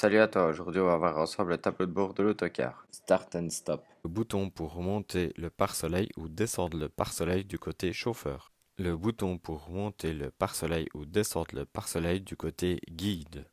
Salut à toi, aujourd'hui on va voir ensemble le tableau de bord de l'autocar. Start and stop. Le bouton pour monter le pare-soleil ou descendre le pare-soleil du côté chauffeur. Le bouton pour monter le pare-soleil ou descendre le pare-soleil du côté guide.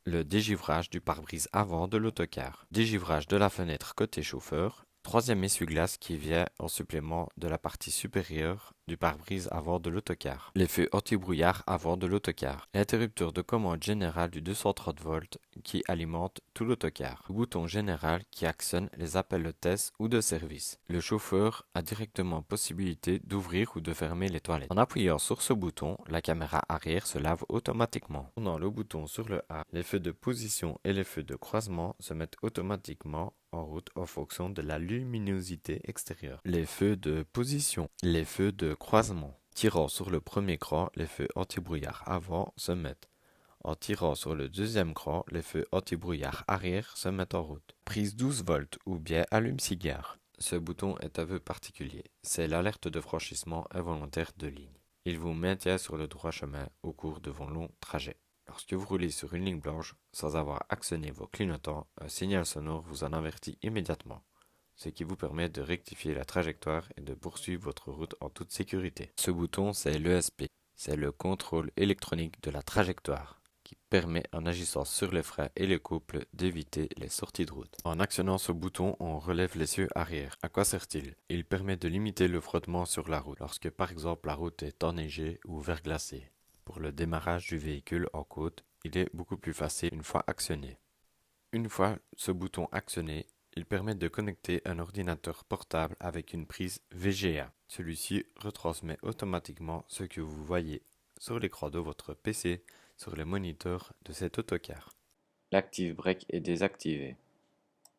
Le dégivrage du pare-brise avant de l'autocar. Dégivrage de la fenêtre côté chauffeur. Troisième essuie-glace qui vient en supplément de la partie supérieure du pare-brise avant de l'autocar. Les feux anti-brouillard avant de l'autocar. L'interrupteur de commande générale du 230 volts qui alimente tout l'autocar. Le bouton général qui actionne les appels de test ou de service. Le chauffeur a directement possibilité d'ouvrir ou de fermer les toilettes. En appuyant sur ce bouton, la caméra arrière se lave automatiquement. En tournant le bouton sur le A, les feux de position et les feux de croisement se mettent automatiquement en route en fonction de la luminosité extérieure. Les feux de position, les feux de croisement. Tirant sur le premier cran, les feux anti-brouillard avant se mettent. En tirant sur le deuxième cran, les feux anti-brouillard arrière se mettent en route. Prise 12 volts ou bien allume-cigare. Ce bouton est un vœu particulier. C'est l'alerte de franchissement involontaire de ligne. Il vous maintient sur le droit chemin au cours de vos longs trajets. Lorsque vous roulez sur une ligne blanche sans avoir actionné vos clignotants, un signal sonore vous en avertit immédiatement, ce qui vous permet de rectifier la trajectoire et de poursuivre votre route en toute sécurité. Ce bouton, c'est l'ESP, c'est le contrôle électronique de la trajectoire, qui permet en agissant sur les freins et les couples d'éviter les sorties de route. En actionnant ce bouton, on relève l'essieu arrière. À quoi sert-il? Il permet de limiter le frottement sur la route, lorsque par exemple la route est enneigée ou verglacée. Pour le démarrage du véhicule en côte, il est beaucoup plus facile une fois actionné. Une fois ce bouton actionné, il permet de connecter un ordinateur portable avec une prise VGA. Celui-ci retransmet automatiquement ce que vous voyez sur l'écran de votre PC sur le moniteur de cet autocar. L'active brake est désactivé.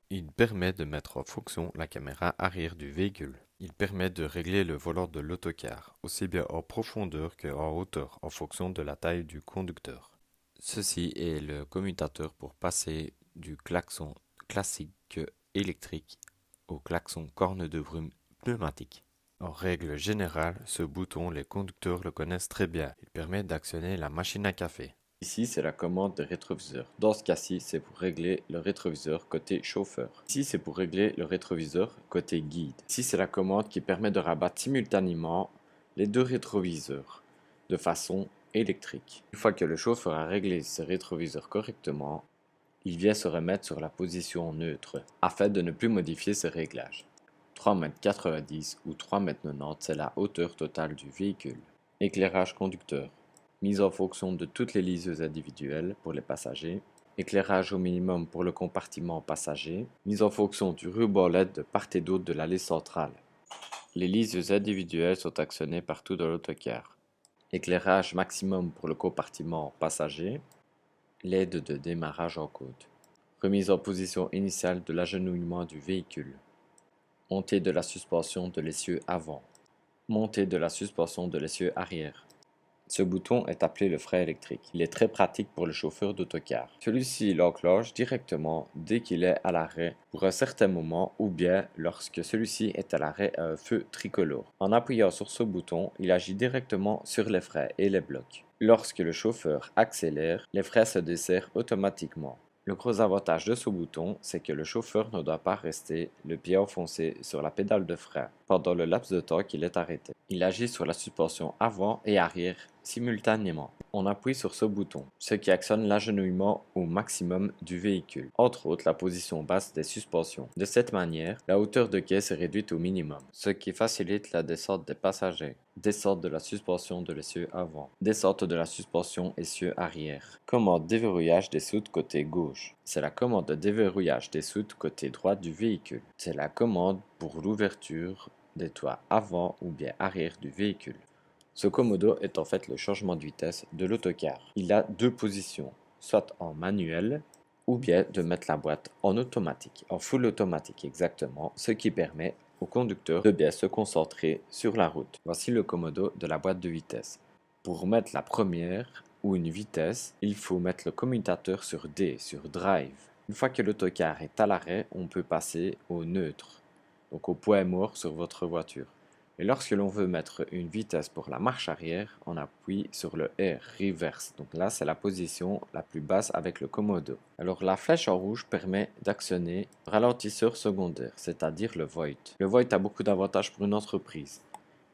Il permet de mettre en fonction la caméra arrière du véhicule. Il permet de régler le volant de l'autocar, aussi bien en profondeur qu'en hauteur, en fonction de la taille du conducteur. Ceci est le commutateur pour passer du klaxon classique électrique au klaxon corne de brume pneumatique. En règle générale, ce bouton, les conducteurs le connaissent très bien. Il permet d'actionner la machine à café. Ici, c'est la commande de rétroviseur. Dans ce cas-ci, c'est pour régler le rétroviseur côté chauffeur. Ici, c'est pour régler le rétroviseur côté guide. Ici, c'est la commande qui permet de rabattre simultanément les deux rétroviseurs de façon électrique. Une fois que le chauffeur a réglé ses rétroviseurs correctement, il vient se remettre sur la position neutre afin de ne plus modifier ses réglages. 3,90 m ou 3,90 m, c'est la hauteur totale du véhicule. Éclairage conducteur. Mise en fonction de toutes les liseuses individuelles pour les passagers. Éclairage au minimum pour le compartiment passager. Mise en fonction du ruban LED de part et d'autre de l'allée centrale. Les liseuses individuelles sont actionnées partout dans l'autocar. Éclairage maximum pour le compartiment passager. L'aide de démarrage en côte. Remise en position initiale de l'agenouillement du véhicule. Montée de la suspension de l'essieu avant. Montée de la suspension de l'essieu arrière. Ce bouton est appelé le frein électrique. Il est très pratique pour le chauffeur d'autocar. Celui-ci l'enclenche directement dès qu'il est à l'arrêt pour un certain moment ou bien lorsque celui-ci est à l'arrêt à un feu tricolore. En appuyant sur ce bouton, il agit directement sur les freins et les blocs. Lorsque le chauffeur accélère, les freins se desserrent automatiquement. Le gros avantage de ce bouton, c'est que le chauffeur ne doit pas rester le pied enfoncé sur la pédale de frein pendant le laps de temps qu'il est arrêté. Il agit sur la suspension avant et arrière simultanément. On appuie sur ce bouton, ce qui actionne l'agenouillement au maximum du véhicule, entre autres la position basse des suspensions. De cette manière, la hauteur de caisse est réduite au minimum, ce qui facilite la descente des passagers. Descente de la suspension de l'essieu avant. Descente de la suspension essieu arrière. Commande déverrouillage des soutes côté gauche. C'est la commande de déverrouillage des soutes côté droit du véhicule. C'est la commande pour l'ouverture des toits avant ou bien arrière du véhicule. Ce commodo est en fait le changement de vitesse de l'autocar. Il a deux positions, soit en manuel ou bien de mettre la boîte en automatique, en full automatique exactement, ce qui permet au conducteur de bien se concentrer sur la route. Voici le commodo de la boîte de vitesse. Pour mettre la première ou une vitesse, il faut mettre le commutateur sur D, sur Drive. Une fois que l'autocar est à l'arrêt, on peut passer au neutre, donc au point mort sur votre voiture. Et lorsque l'on veut mettre une vitesse pour la marche arrière, on appuie sur le R, reverse. Donc là, c'est la position la plus basse avec le commodo. Alors la flèche en rouge permet d'actionner le ralentisseur secondaire, c'est-à-dire le Voigt. Le Voigt a beaucoup d'avantages pour une entreprise.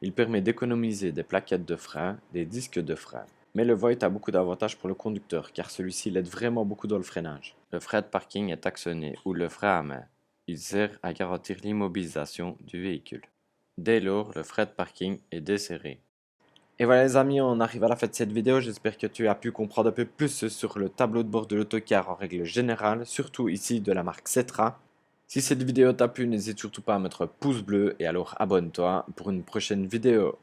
Il permet d'économiser des plaquettes de frein, des disques de frein. Mais le Voigt a beaucoup d'avantages pour le conducteur, car celui-ci l'aide vraiment beaucoup dans le freinage. Le frein de parking est actionné ou le frein à main. Il sert à garantir l'immobilisation du véhicule. Dès lors, le frein de parking est desserré. Et voilà les amis, on arrive à la fin de cette vidéo. J'espère que tu as pu comprendre un peu plus sur le tableau de bord de l'autocar en règle générale, surtout ici de la marque Setra. Si cette vidéo t'a plu, n'hésite surtout pas à mettre un pouce bleu et alors abonne-toi pour une prochaine vidéo.